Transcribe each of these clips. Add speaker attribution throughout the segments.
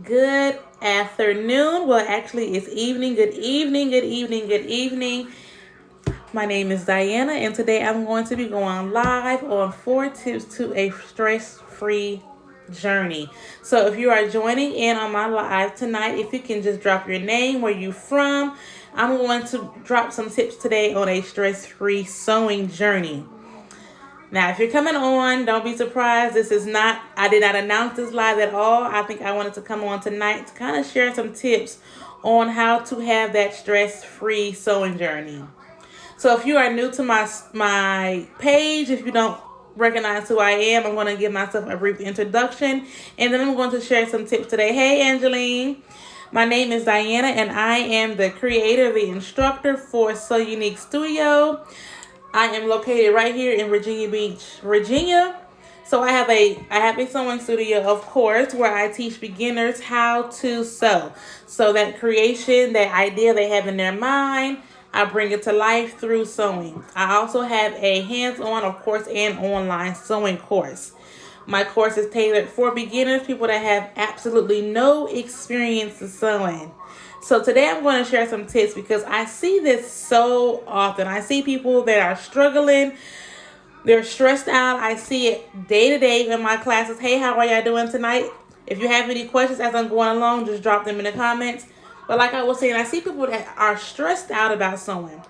Speaker 1: Good afternoon. Well, actually, it's evening. Good evening, good evening, good evening. My name is Diana, and today I'm going to be going live on 4 tips to a stress free journey. So, if you are joining in on my live tonight, if you can just drop your name, where you from, I'm going to drop some tips today on a stress free sewing journey. Now, if you're coming on, don't be surprised. I did not announce this live at all. I think I wanted to come on tonight to kind of share some tips on how to have that stress-free sewing journey. So if you are new to my page, if you don't recognize who I am, I'm going to give myself a brief introduction, and then I'm going to share some tips today. Hey, Angeline. My name is Diana, and I am the creator, the instructor for So Unique Studio. I am located right here in Virginia Beach, Virginia. So I have a sewing studio, of course, where I teach beginners how to sew. So that creation, that idea they have in their mind, I bring it to life through sewing. I also have a hands-on, of course, and online sewing course. My course is tailored for beginners, people that have absolutely no experience in sewing. So today I'm going to share some tips because I see this so often. I see people that are struggling, they're stressed out. I see it day to day in my classes. Hey, how are y'all doing tonight? If you have any questions as I'm going along, just drop them in the comments. But like I was saying, I see people that are stressed out about sewing.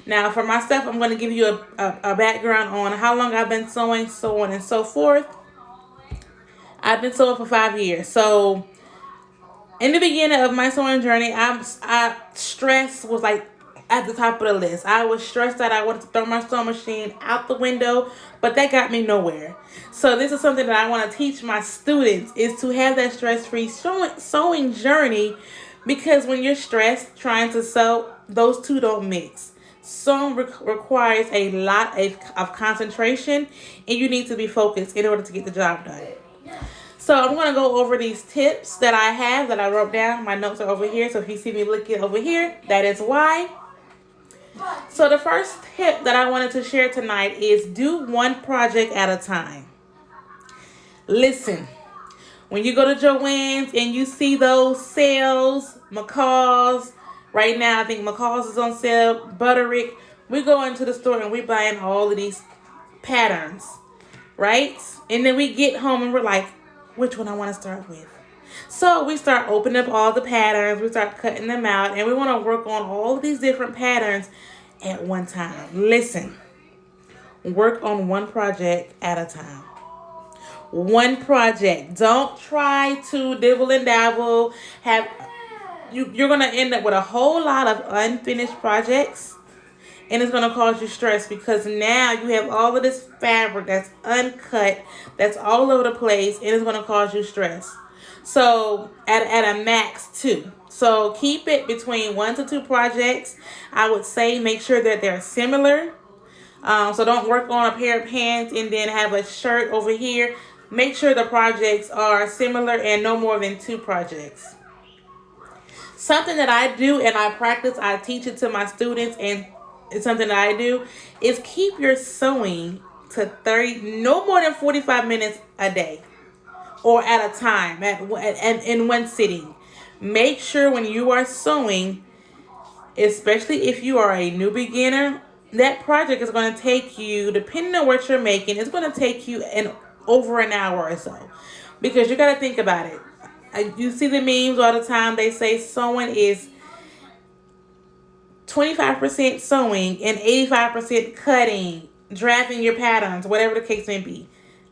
Speaker 1: Now, for myself, I'm going to give you a background on how long I've been sewing, so on and so forth. I've been sewing for 5 years. So in the beginning of my sewing journey, I stress was like at the top of the list. I was stressed that I wanted to throw my sewing machine out the window, but that got me nowhere. So this is something that I want to teach my students is to have that stress-free sewing journey, because when you're stressed trying to sew, those two don't mix. Sewing requires a lot of concentration, and you need to be focused in order to get the job done. So I'm going to go over these tips that I have that I wrote down. My notes are over here. So if you see me looking over here, that is why. So the first tip that I wanted to share tonight is do one project at a time. Listen, when you go to Joann's and you see those sales, McCall's, right now I think McCall's is on sale, Butterick, we go into the store and we buying all of these patterns, right? And then we get home and we're like, which one I want to start with. So we start opening up all the patterns, we start cutting them out, and we want to work on all of these different patterns at one time. Listen, work on one project at a time. One project. Don't try to dibble and dabble. You're gonna end up with a whole lot of unfinished projects, and it's going to cause you stress because now you have all of this fabric that's uncut, that's all over the place, and it's going to cause you stress. So at a max 2. So keep it between 1 to 2 projects. I would say make sure that they're similar. So don't work on a pair of pants and then have a shirt over here. Make sure the projects are similar and no more than 2 projects. Something that I do and I practice, I teach it to my students, and it's something that I do, is keep your sewing to 30, no more than 45 minutes a day or at a time, in one sitting. Make sure when you are sewing, especially if you are a new beginner, that project is going to take you, depending on what you're making, it's going to take you over an hour or so. Because you got to think about it. You see the memes all the time. They say sewing is 25% sewing and 85% cutting, drafting your patterns, whatever the case may be.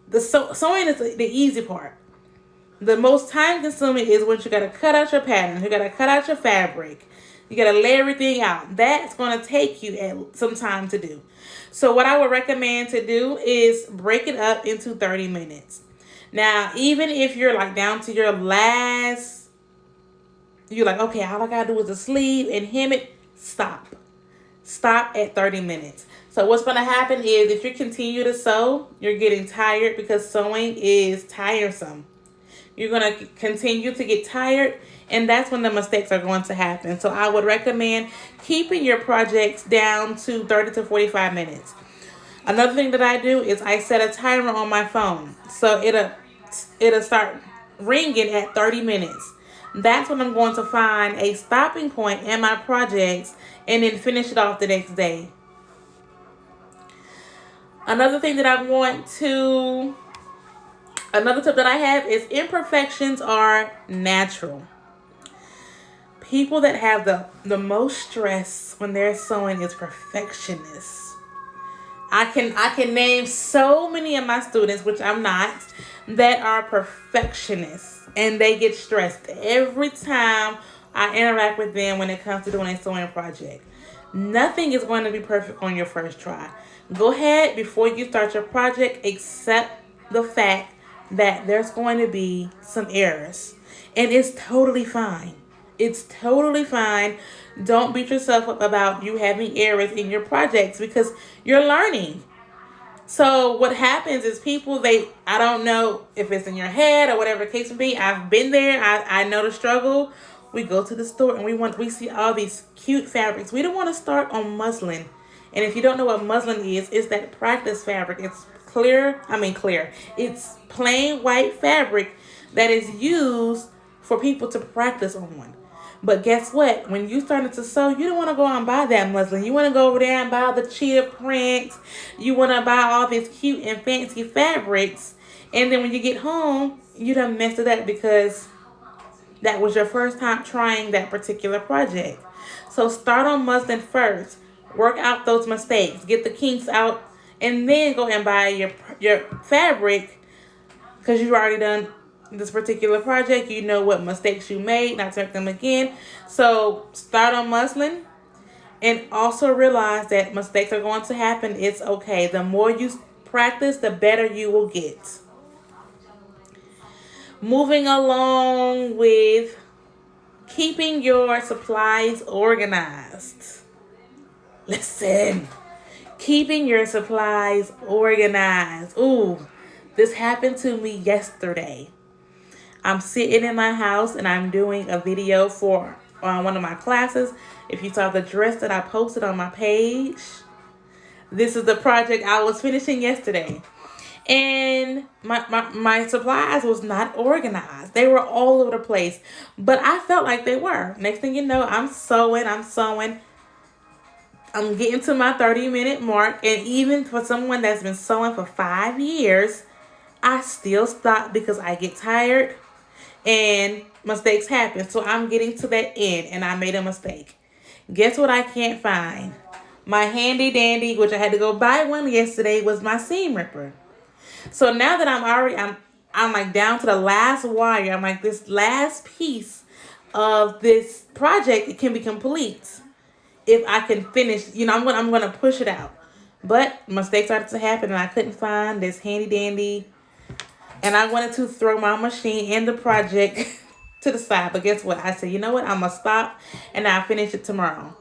Speaker 1: The sewing is the easy part. The most time consuming is when you got to cut out your patterns, you got to cut out your fabric, you got to lay everything out. That's going to take you some time to do. So what I would recommend to do is break it up into 30 minutes. Now, even if you're like down to your last, you're like, okay, all I got to do is the sleeve and hem it. Stop at 30 minutes. So what's going to happen is if you continue to sew, you're getting tired because sewing is tiresome. You're going to continue to get tired, and that's when the mistakes are going to happen. So I would recommend keeping your projects down to 30 to 45 minutes. Another thing that I do is I set a timer on my phone. So it'll start ringing at 30 minutes. That's when I'm going to find a stopping point in my projects and then finish it off the next day. Another thing that I want to, another tip that I have is imperfections are natural. People that have the most stress when they're sewing is perfectionists. I can name so many of my students, which I'm not, that are perfectionists, and they get stressed every time I interact with them when it comes to doing a sewing project. Nothing is going to be perfect on your first try. Go ahead before you start your project, accept the fact that there's going to be some errors, and it's totally fine. It's totally fine. Don't beat yourself up about you having errors in your projects because you're learning. So what happens is people, I don't know if it's in your head or whatever the case may be. I've been there. I know the struggle. We go to the store and we see all these cute fabrics. We don't want to start on muslin. And if you don't know what muslin is, it's that practice fabric. It's clear. It's plain white fabric that is used for people to practice on. But guess what? When you started to sew, you don't want to go and buy that muslin. You want to go over there and buy the cheetah prints. You want to buy all these cute and fancy fabrics. And then when you get home, you done messed it up because that was your first time trying that particular project. So start on muslin first. Work out those mistakes. Get the kinks out. And then go and buy your fabric because you've already done this particular project. You know what mistakes you made, not to make them again. So start on muslin and also realize that mistakes are going to happen. It's okay. The more you practice, the better you will get. Moving along with keeping your supplies organized. Listen, keeping your supplies organized. Ooh, this happened to me yesterday. I'm sitting in my house and I'm doing a video for one of my classes. If you saw the dress that I posted on my page, this is the project I was finishing yesterday. And my supplies was not organized. They were all over the place. But I felt like they were. Next thing you know, I'm sewing. I'm getting to my 30-minute mark. And even for someone that's been sewing for 5 years, I still stop because I get tired and mistakes happen. So I'm getting to that end and I made a mistake. Guess what I can't find? My handy dandy, which I had to go buy one yesterday, was my seam ripper. So now that I'm like down to the last wire. I'm like, this last piece of this project, it can be complete if I can finish. I'm gonna push it out. But mistakes started to happen and I couldn't find this handy dandy. And I wanted to throw my machine and the project to the side. But guess what? I said, you know what? I'm going to stop and I'll finish it tomorrow.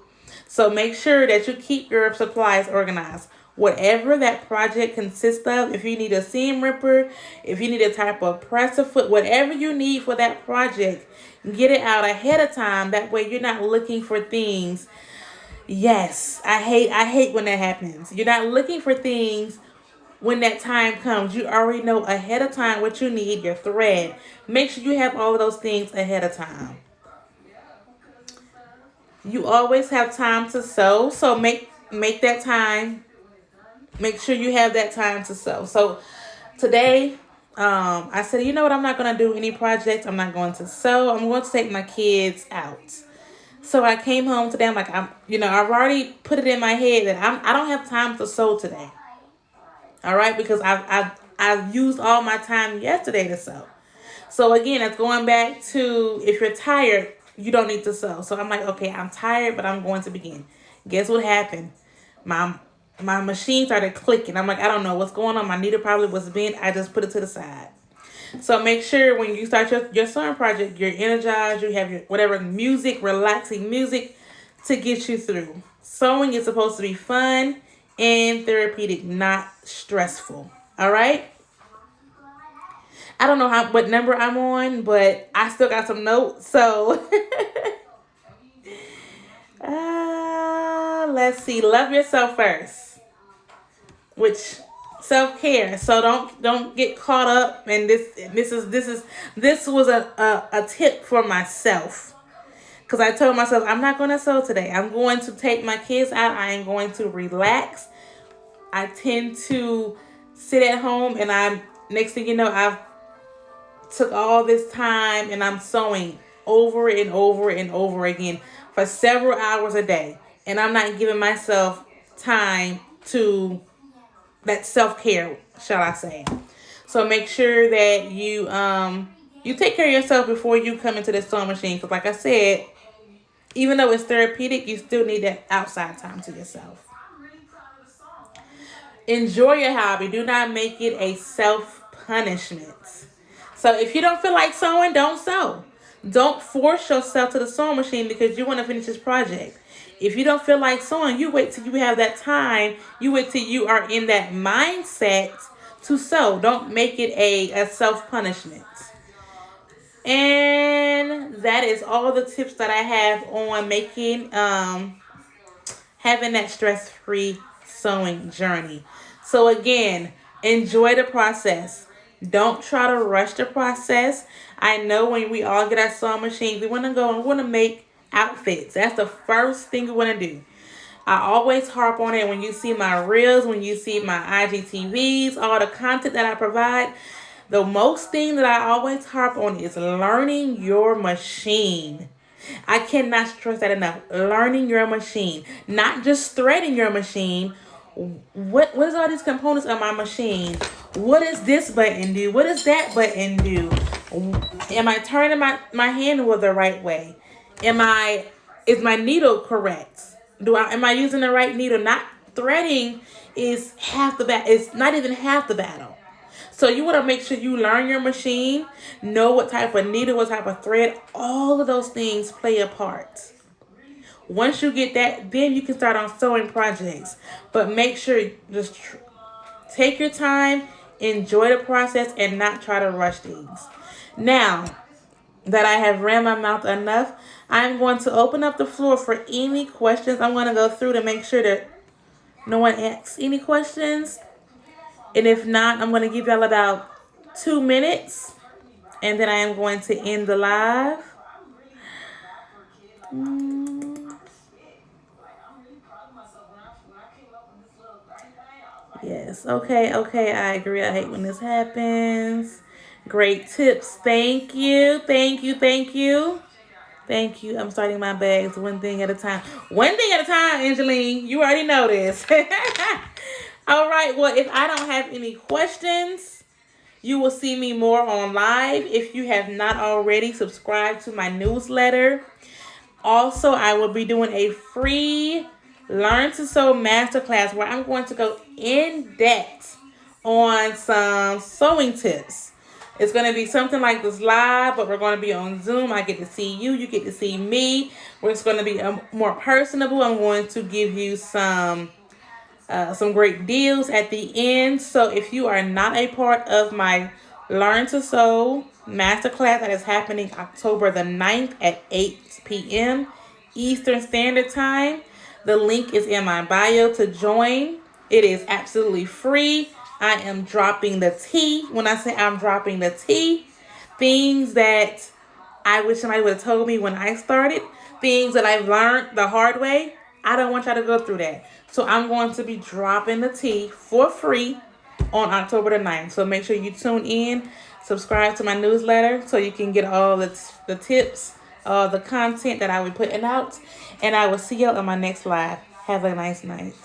Speaker 1: So make sure that you keep your supplies organized. Whatever that project consists of, if you need a seam ripper, if you need a type of presser foot, whatever you need for that project, get it out ahead of time. That way you're not looking for things. Yes, I hate when that happens. You're not looking for things when that time comes. You already know ahead of time what you need, your thread. Make sure you have all of those things ahead of time. You always have time to sew, so make that time. Make sure you have that time to sew. So today, I said, you know what? I'm not going to do any projects. I'm not going to sew. I'm going to take my kids out. So I came home today. I'm like, I've already put it in my head that I don't have time to sew today. All right, because I've used all my time yesterday to sew. So again, it's going back to if you're tired, you don't need to sew. So I'm like, okay, I'm tired, but I'm going to begin. Guess what happened? My machine started clicking. I'm like, I don't know what's going on. My needle probably was bent. I just put it to the side. So make sure when you start your sewing project, you're energized. You have your whatever music, relaxing music to get you through. Sewing is supposed to be fun and therapeutic, not stressful. All right? I don't know what number I'm on, but I still got some notes. So let's see. Love yourself first. Which Self-care. So don't get caught up in this was a tip for myself. Because I told myself, I'm not going to sew today. I'm going to take my kids out. I am going to relax. I tend to sit at home, and next thing you know, I've took all this time and I'm sewing over and over and over again for several hours a day. And I'm not giving myself time to that self-care, shall I say. So make sure that you take care of yourself before you come into the sewing machine. Because like I said, even though it's therapeutic, you still need that outside time to yourself. Enjoy your hobby. Do not make it a self-punishment. So if you don't feel like sewing, don't sew. Don't force yourself to the sewing machine because you want to finish this project. If you don't feel like sewing, you wait till you have that time. You wait till you are in that mindset to sew. Don't make it a self-punishment. And that is all the tips that I have on making having that stress-free sewing journey. So again, enjoy the process. Don't try to rush the process. I know when we all get our sewing machines, we want to go and we want to make outfits. That's the first thing we want to do. I always harp on it when you see my reels, when you see my IGTVs, all the content that I provide. The most thing that I always harp on is learning your machine. I cannot stress that enough. Learning your machine, not just threading your machine. What is all these components of my machine? What does this button do? What does that button do? Am I turning my handle the right way? Is my needle correct? Am I using the right needle? Not threading is half the battle. It's not even half the battle. So you want to make sure you learn your machine, know what type of needle, what type of thread. All of those things play a part. Once you get that, then you can start on sewing projects. But make sure just take your time, enjoy the process, and not try to rush things. Now that I have ran my mouth enough, I'm going to open up the floor for any questions. I'm going to go through to make sure that no one asks any questions. And if not, I'm going to give y'all about 2 minutes. And then I am going to end the live. Yes. Okay. I agree. I hate when this happens. Great tips. Thank you. I'm starting my bags one thing at a time. One thing at a time, Angeline. You already know this. All right. Well, if I don't have any questions, you will see me more on live. If you have not already, subscribe to my newsletter. Also, I will be doing a free Learn to Sew Masterclass where I'm going to go in depth on some sewing tips. It's going to be something like this live, but we're going to be on Zoom. I get to see you. You get to see me. It's going to be more personable. I'm going to give you some great deals at the end. So if you are not a part of my Learn to Sew Masterclass that is happening October the 9th at 8 p.m. Eastern Standard Time, the link is in my bio to join. It is absolutely free. I am dropping the tea. When I say I'm dropping the tea, things that I wish somebody would have told me when I started, things that I've learned the hard way. I don't want y'all to go through that. So I'm going to be dropping the tea for free on October the 9th. So make sure you tune in, subscribe to my newsletter so you can get all the tips, the content that I will be putting out. And I will see y'all on my next live. Have a nice night.